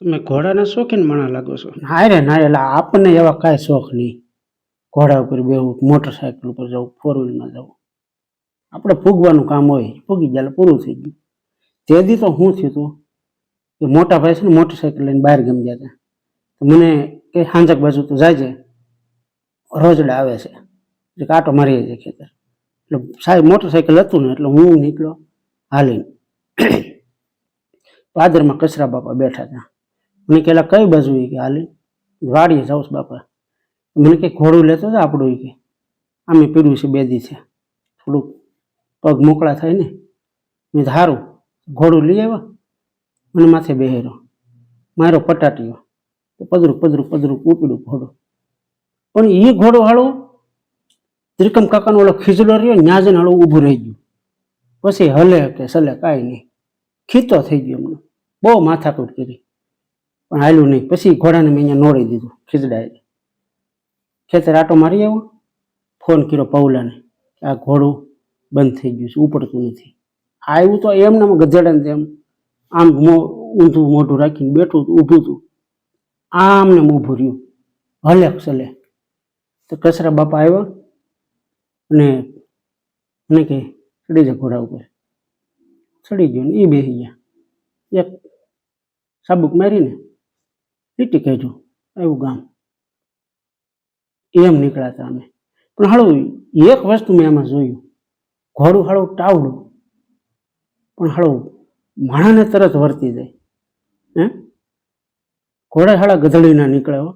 તમે ઘોડાના શોખીન માણસ લાગો છો. ના રે ના, એટલે આપણને એવા કાંઈ શોખ નહીં. ઘોડા ઉપર બેવું, મોટરસાયકલ ઉપર જવું, ફોર વ્હીલમાં જવું, આપણે ફૂગવાનું કામ હોય, ફૂગી ગયા એટલે પૂરું થઈ ગયું. તે દી તો શું થયું હતું કે મોટા ભાઈ છે ને મોટરસાયકલ લઈને બહાર ગમ ગયા હતા. તો મને કે હાંજક બાજુ તો જાય છે, રોજડા આવે છે, એટલે કાંટો મારી જાય ખેતર. એટલે સાહેબ મોટરસાયકલ હતું ને એટલે હું નીકળ્યો હાલીને. પાદરમાં કચરા બાપા બેઠા હતા. મને કહેલા કઈ બાજુ કે હાલી વાડીએ જાઉં છું બાપા. મને કે ઘોડું લેતો હતો આપણું કે આમે પીડ્યું છે બે દી છે, થોડુંક પગ મોકળા થાય ને. મેં સારું ઘોડું લઈ આવ્યા, મને માથે બેહેરો, મારો પટાટીયો, પદરું પદરું પદરું ઉપડ્યું ઘોડું. પણ એ ઘોડું હાળું ત્રિકમ કાકાનો ઓલો ખીજડો રહ્યો ન્યા જઈને હાળું ઊભું રહી ગયું. પછી હલે કે સલે કાંઈ નહીં, ખીતો થઈ ગયો એમને. બહુ માથાકૂટ કરી પણ હાલ્યું નહીં. પછી ઘોડાને મેં અહીંયા નોડી દીધું ખીજડાએ. ખેતર આટો મારી આવ્યો, ફોન કર્યો પૌલાને, આ ઘોડું બંધ થઈ ગયું છે, ઉપડતું નથી. આવ્યું તો એમને ગધેડાને તેમ આમ ઊંધું મોઢું રાખીને બેઠું હતું, ઊભું હતું, આમને ઊભું રહ્યું, હલે ચલે. તો કચરા બાપા આવ્યા અને મને કે ચડી જાય ઘોડા ઉપર. ચડી ગયો ને એ બેસી ગયા. એક સાબુક મારીને લીટી કાઢ્યું, એવું ગામ. એમ નીકળ્યા હતા અમે. પણ હાળું એક વસ્તુ મેં આમાં જોયું, ઘોડું હાળું ટાવડું પણ હાળું માણાને તરત વર્તી જાય. ઘોડા હાળા ગધડી ના નીકળ્યા.